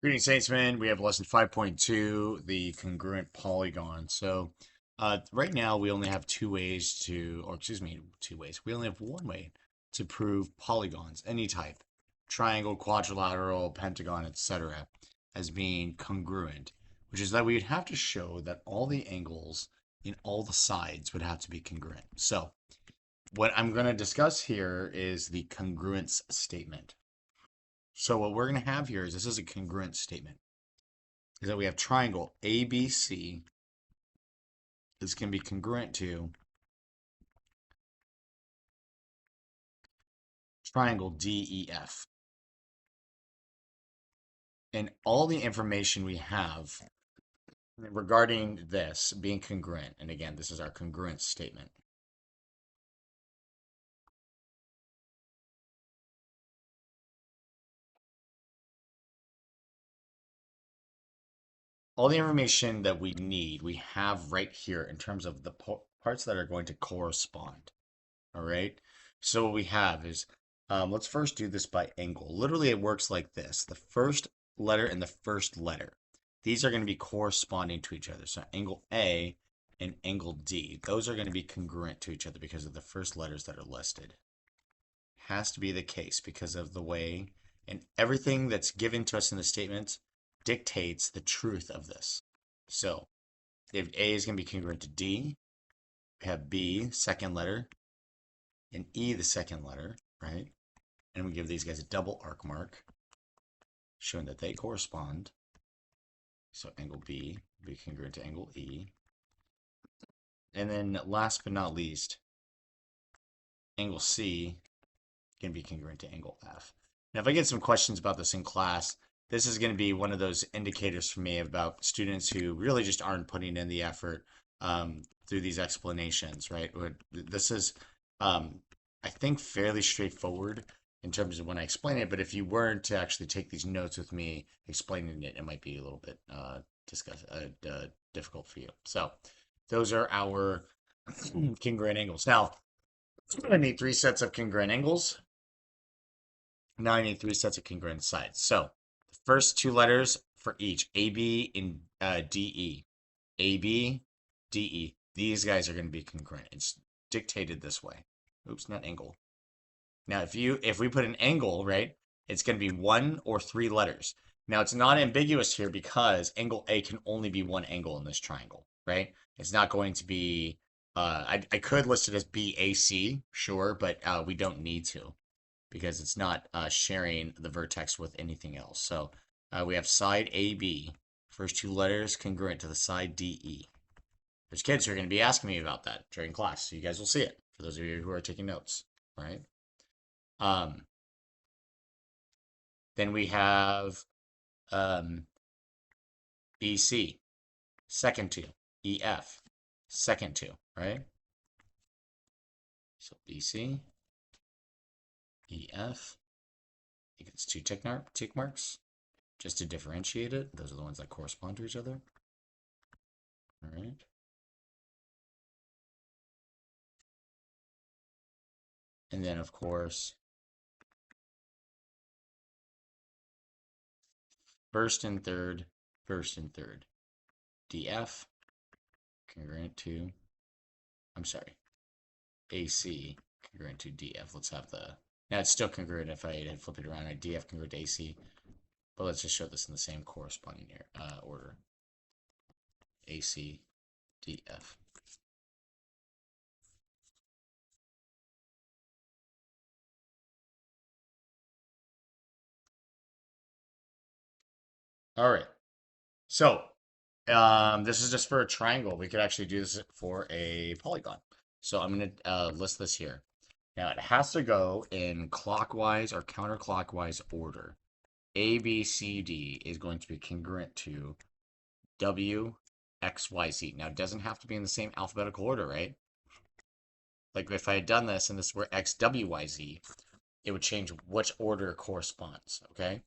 Greetings, Saintsmen. We have lesson 5.2, the congruent polygon. Right now we only have two ways to, or excuse me, two ways. We only have one way to prove polygons, any type, triangle, quadrilateral, pentagon, etc., as being congruent, which is that we would have to show that all the angles in all the sides would have to be congruent. So, what I'm going to discuss here is the congruence statement. So what we're going to have here is this is a congruent statement. Is that we have triangle ABC is going to be congruent to triangle DEF. And all the information we have regarding this being congruent, and again, this is our congruent statement. All the information that we need, we have right here in terms of the parts that are going to correspond. All right. So what we have is, let's first do this by angle. Literally, it works like this. The first letter and the first letter. These are going to be corresponding to each other. So angle A and angle D, those are going to be congruent to each other because of the first letters that are listed. Has to be the case because of the way, and everything that's given to us in the statement dictates the truth of this. So if A is going to be congruent to D, we have B, second letter, and E, the second letter, right? And we give these guys a double arc mark, showing that they correspond. So angle B will be congruent to angle E. And then last but not least, angle C can be congruent to angle F. Now, if I get some questions about this in class, this is going to be one of those indicators for me about students who really just aren't putting in the effort through these explanations, right? This is, I think, fairly straightforward in terms of when I explain it, but if you weren't to actually take these notes with me explaining it, it might be a little bit difficult for you. So those are our congruent angles. Now, I need three sets of congruent angles. Now I need three sets of congruent sides. So the first two letters for each, AB and DE. AB, DE. These guys are going to be congruent. It's dictated this way. Oops, not angle. Now, if we put an angle, right, it's going to be one or three letters. Now, it's not ambiguous here because angle A can only be one angle in this triangle, right? It's not going to be, I could list it as BAC, sure, but we don't need to because it's not sharing the vertex with anything else. So we have side AB, first two letters congruent to the side DE. There's kids who are going to be asking me about that during class, so you guys will see it for those of you who are taking notes, right? Um, then we have BC, second two, EF, second two, right? So BC, EF, I think it's two tick marks just to differentiate it. Those are the ones that correspond to each other. All right. And then, of course, first and third, DF, congruent to, I'm sorry, AC, congruent to DF. Let's have now it's still congruent if I had flipped it around. I DF congruent to AC, but let's just show this in the same corresponding order. AC, DF. All right. So this is just for a triangle. We could actually do this for a polygon. So I'm going to list this here. Now it has to go in clockwise or counterclockwise order. A, B, C, D is going to be congruent to W, X, Y, Z. Now it doesn't have to be in the same alphabetical order, right? Like if I had done this and this were X, W, Y, Z, it would change which order corresponds, okay?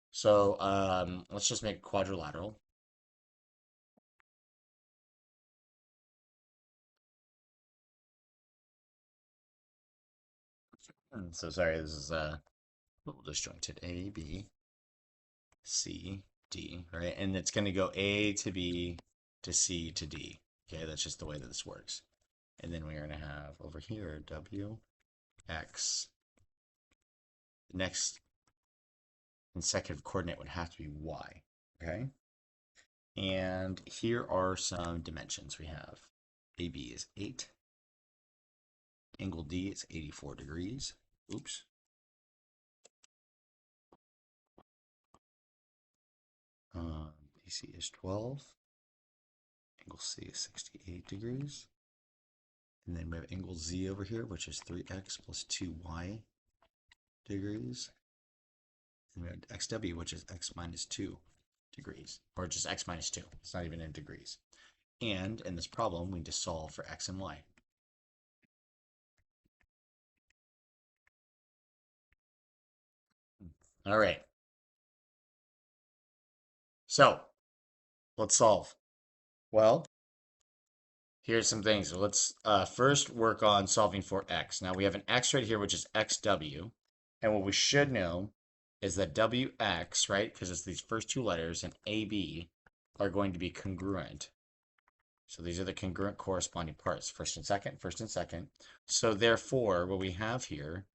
So let's just make it quadrilateral. So sorry, this is a little disjointed. A, B, C, D, right? And it's going to go A to B to C to D. Okay, that's just the way that this works. And then we're going to have over here W, X. The next consecutive coordinate would have to be Y. Okay? And here are some dimensions we have. AB is 8. Angle D is 84 degrees. Oops. BC is 12. Angle C is 68 degrees. And then we have angle Z over here, which is 3x plus 2y degrees. And we have XW, which is x minus 2 degrees, or just x minus 2. It's not even in degrees. And in this problem, we need to solve for x and y. All right. So let's solve. Well, here's some things. So let's first work on solving for x. Now we have an x right here, which is xw. And what we should know is that wx, right, because it's these first two letters, and ab are going to be congruent. So these are the congruent corresponding parts, first and second, first and second. So therefore, what we have here,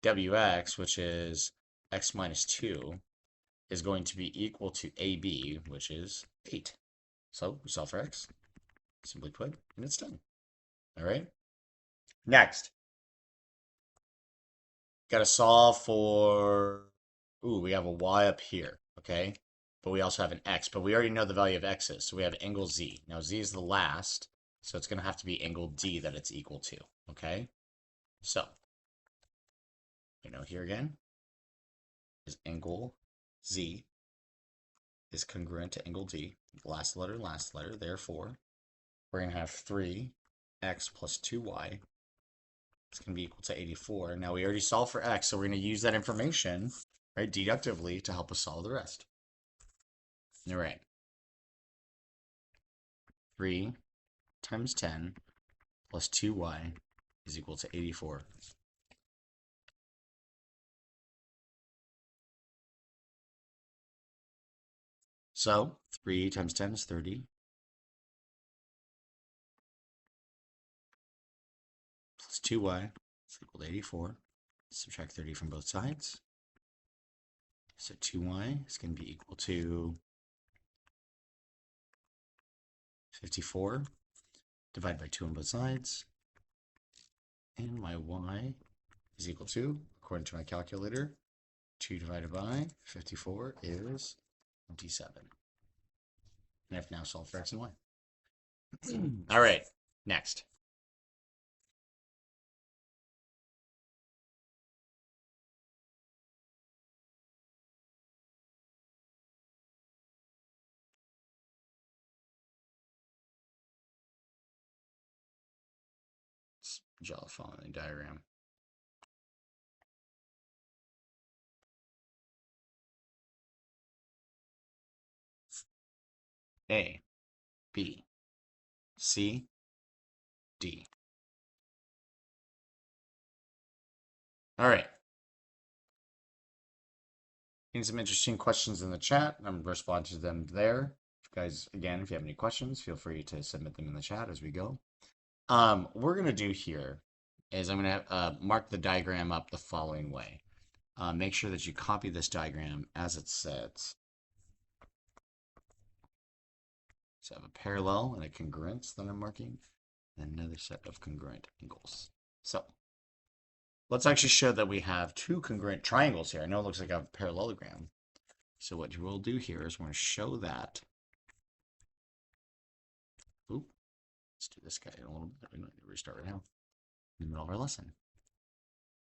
wx, which is x minus 2, is going to be equal to ab, which is 8. So we solve for x, simply put, and it's done. All right. Next, got to solve for, ooh, we have a y up here, okay? But we also have an x, but we already know the value of x's. So we have angle z. Now z is the last, so it's going to have to be angle d that it's equal to, okay? So, here again is angle z is congruent to angle d, last letter, therefore, we're going to have 3x plus 2y. It's going to be equal to 84. Now we already solved for x, so we're going to use that information, right, deductively to help us solve the rest. All right. 3 times 10 plus 2y is equal to 84. So 3 times 10 is 30. Plus 2y is equal to 84. Subtract 30 from both sides. So 2y is going to be equal to 54. Divide by 2 on both sides. And my y is equal to, according to my calculator, 2 divided by 54 is 27. And I've now solved for x and y. All right, next. Let's draw the following diagram. A, B, C, D. All right. Getting some interesting questions in the chat. I'm responding to them there. Guys, again, if you have any questions, feel free to submit them in the chat as we go. What we're going to do here is I'm going to mark the diagram up the following way. Make sure that you copy this diagram as it sits. So I have a parallel and a congruence that I'm marking, and another set of congruent angles. So let's actually show that we have two congruent triangles here. I know it looks like I have a parallelogram. So what we'll do here is we're going to show that. Oop, let's do this guy a little bit. We don't need to restart right now. In the middle of our lesson.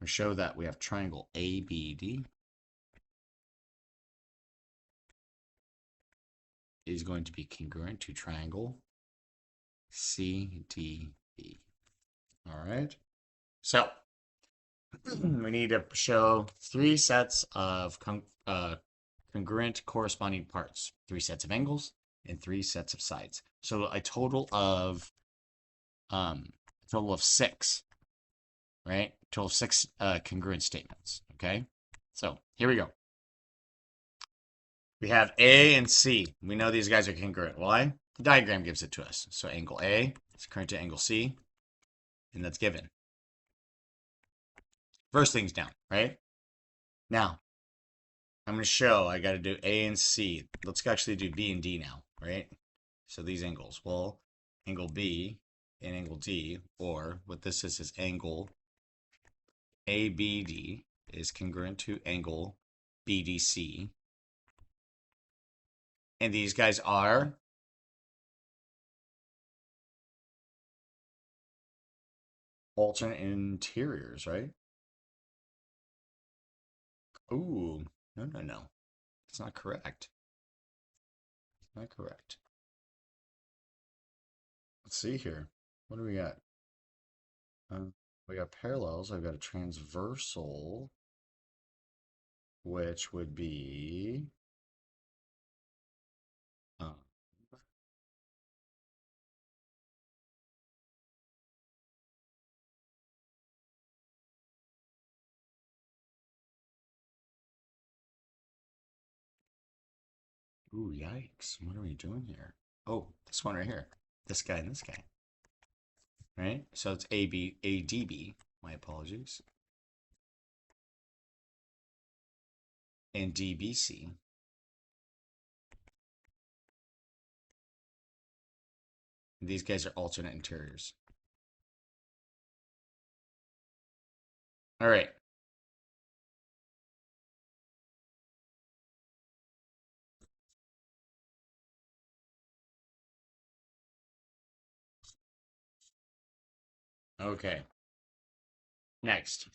We show that we have triangle ABD is going to be congruent to triangle CDB. All right. So we need to show 3 sets of congruent corresponding parts, 3 sets of angles, and 3 sets of sides. So a total of 6, right? Total of 6 congruent statements. Okay. So here we go. We have A and C. We know these guys are congruent. Why? The diagram gives it to us. So angle A is congruent to angle C, and that's given. First thing's down, right? Now, I'm going to show I got to do A and C. Let's actually do B and D now, right? So these angles. Well, angle B and angle D, or what this is angle ABD is congruent to angle BDC. And these guys are alternate interiors, right? Ooh, no, no, no. It's not correct. It's not correct. Let's see here. What do we got? We got parallels. I've got a transversal, which would be uh, ooh, yikes. What are we doing here? Oh, this one right here. This guy and this guy. Right? So it's ADB. My apologies. And DBC. These guys are alternate interiors. All right. Okay. Next.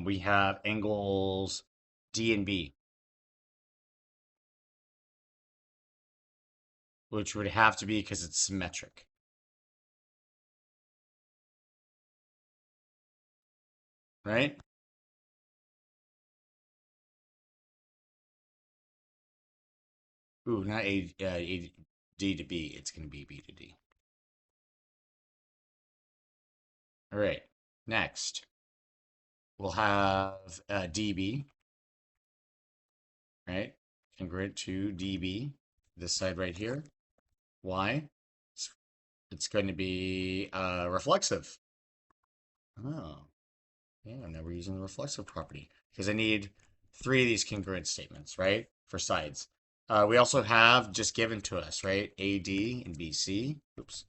We have angles D and B, which would have to be because it's symmetric, right? Ooh, not D to B. It's going to be B to D. All right. Next, we'll have DB, right? Congruent to DB, this side right here. Why? It's, it's going to be reflexive. Oh, yeah, now we're using the reflexive property because I need three of these congruent statements, right? For sides. We also have just given to us, right? AD and BC. Oops.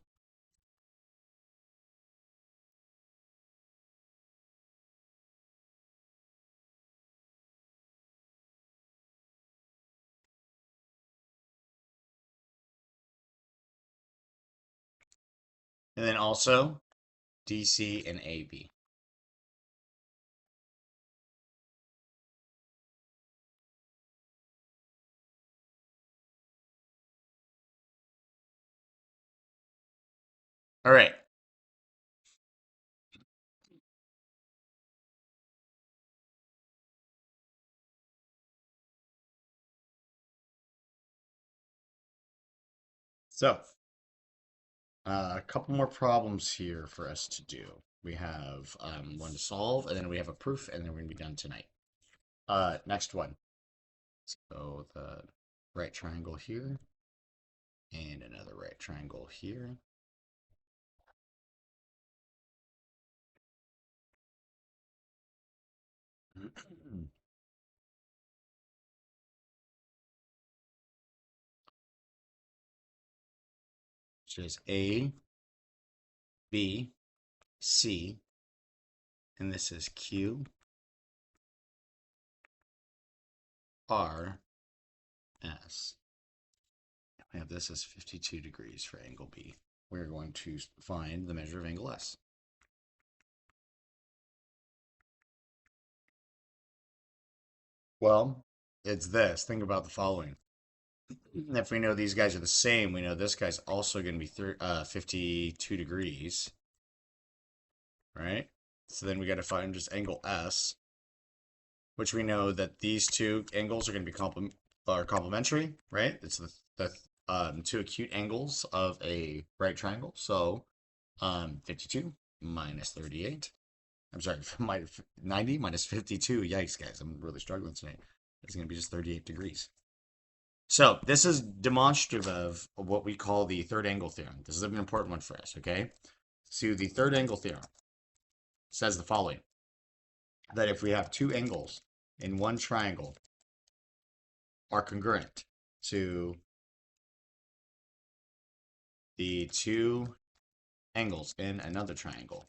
And then also DC and AB. All right. So, a couple more problems here for us to do. We have one to solve, and then we have a proof, and then we're going to be done tonight. Next one. So the right triangle here, and another right triangle here. Which is A, B, C, and this is Q, R, S. We have this as 52 degrees for angle B. We're going to find the measure of angle S. Well, it's this. Think about the following. If we know these guys are the same, we know this guy's also going to be 52 degrees, right? So then we got to find just angle S, which we know that these two angles are going to be complementary, right? It's the two acute angles of a right triangle. So 52 minus 38 I'm sorry, 90 minus 52. Yikes, guys. I'm really struggling tonight. It's going to be just 38 degrees. So this is demonstrative of what we call the third angle theorem. This is an important one for us, okay? So the third angle theorem says the following, that if we have two angles in one triangle are congruent to the two angles in another triangle,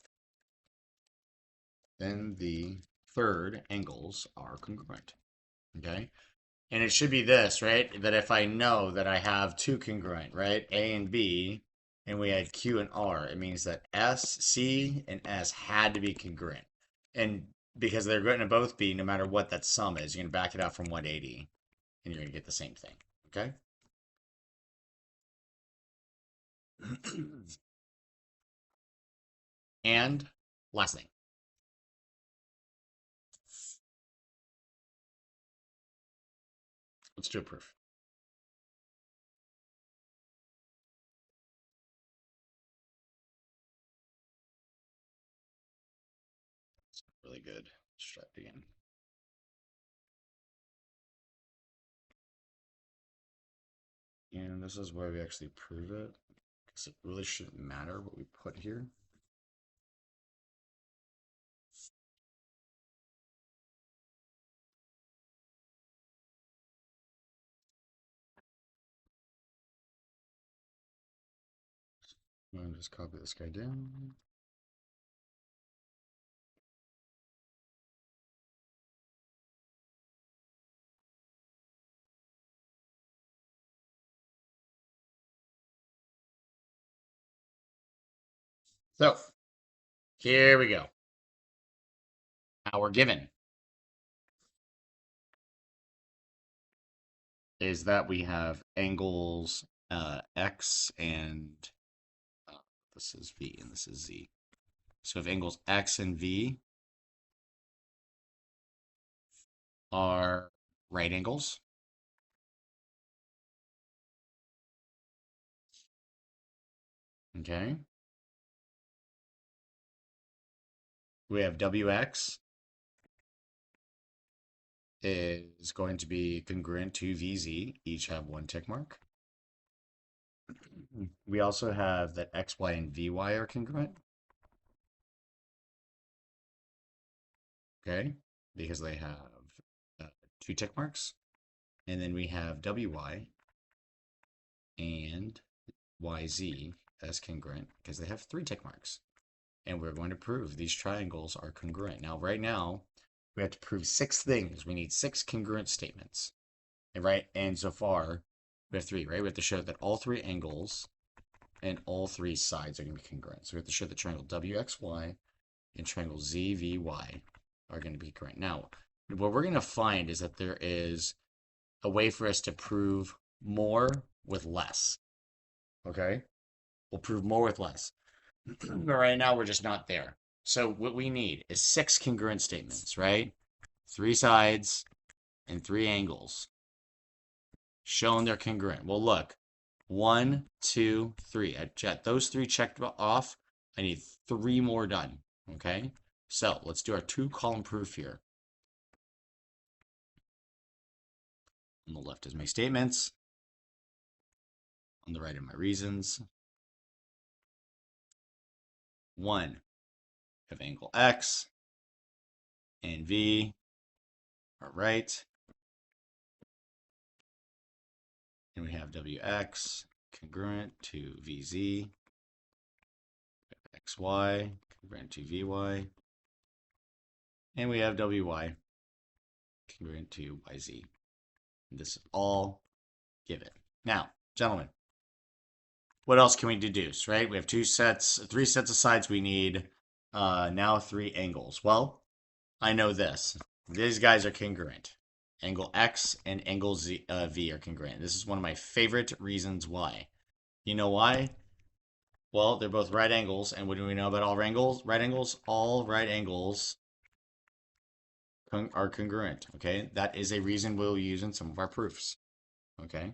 then the third angles are congruent, okay? And it should be this, right? That if I know that I have two congruent, right? A and B, and we had Q and R, it means that S, C, and S had to be congruent. And because they're going to both be, no matter what that sum is, you're going to back it out from 180, and you're going to get the same thing, okay? And last thing, let's do a proof. It's really good. Let's try it again. And this is where we actually prove it, because it really shouldn't matter what we put here. I'm going to just copy this guy down. So here we go. Now we're given is that we have angles X and this is V and this is Z. So if angles X and V are right angles, okay, we have WX is going to be congruent to VZ, each have one tick mark. We also have that XY and VY are congruent, okay, because they have two tick marks. And then we have WY and YZ as congruent because they have three tick marks. And we're going to prove these triangles are congruent. Now, right now, we have to prove 6 things. We need 6 congruent statements. And right, and so far, we have 3, right? We have to show that all 3 angles and all 3 sides are going to be congruent. So we have to show that triangle WXY and triangle ZVY are going to be congruent. Now, what we're going to find is that there is a way for us to prove more with less. Okay? We'll prove more with less. But right now, we're just not there. So what we need is 6 congruent statements, right? 3 sides and 3 angles. Showing they're congruent. Well, look. 1, 2, 3. I got those 3 checked off. I need 3 more done. Okay? So let's do our 2-column proof here. On the left is my statements. On the right are my reasons. 1, have angle X and V are right. And we have WX congruent to VZ. XY congruent to VY. And we have WY congruent to YZ. And this is all given. Now, gentlemen, what else can we deduce, right? We have 3 sets of sides. We need now 3 angles. Well, I know this. These guys are congruent. Angle X and angle V are congruent. This is one of my favorite reasons why. You know why? Well, they're both right angles. And what do we know about all right angles? Right angles? All right angles are congruent, okay? That is a reason we'll use in some of our proofs, okay?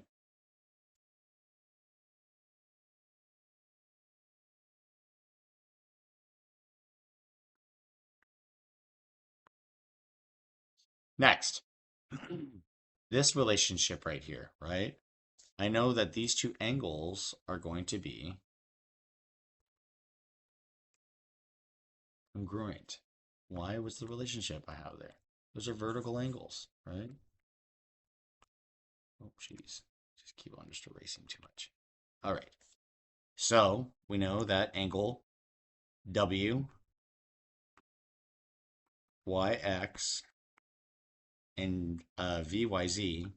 Next, this relationship right here, right? I know that these two angles are going to be congruent. Why was the relationship I have there? Those are vertical angles, right? Oh, jeez. Just keep on just erasing too much. All right. So we know that angle W, YX, and VYZ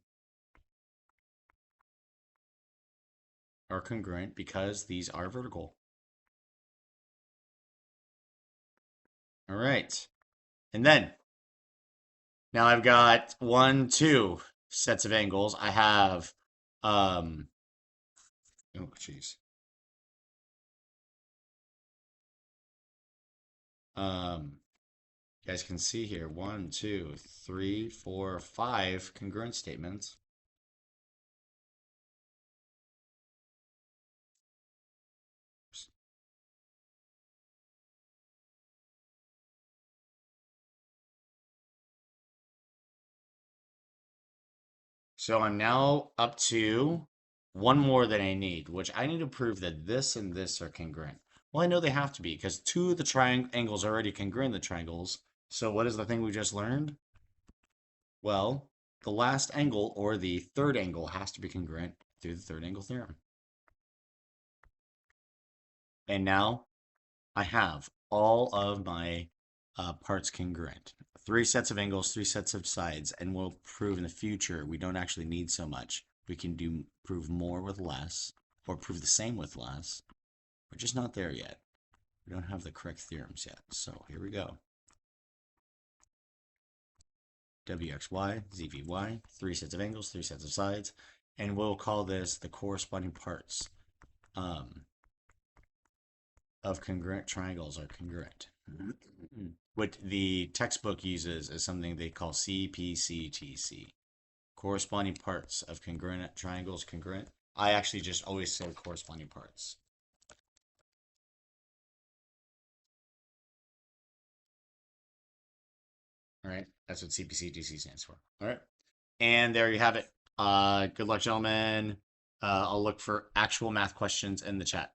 are congruent because these are vertical. All right. And then now I've got one, two sets of angles. I have, oh, jeez. You guys can see here, one, two, three, four, five congruent statements. So I'm now up to one more than I need, which I need to prove that this and this are congruent. Well, I know they have to be because two of the triangles are already congruent in the triangles. So what is the thing we just learned? Well, the last angle or the third angle has to be congruent through the third angle theorem. And now I have all of my parts congruent. Three sets of angles, three sets of sides, and we'll prove in the future we don't actually need so much. We can prove more with less, or prove the same with less. We're just not there yet. We don't have the correct theorems yet. So here we go. WXY, ZVY, three sets of angles, three sets of sides, and we'll call this the corresponding parts of congruent triangles are congruent. What the textbook uses is something they call CPCTC. Corresponding parts of congruent triangles congruent. I actually just always say corresponding parts. All right, that's what CPCTC stands for. All right, and there you have it. Good luck, gentlemen. I'll look for actual math questions in the chat.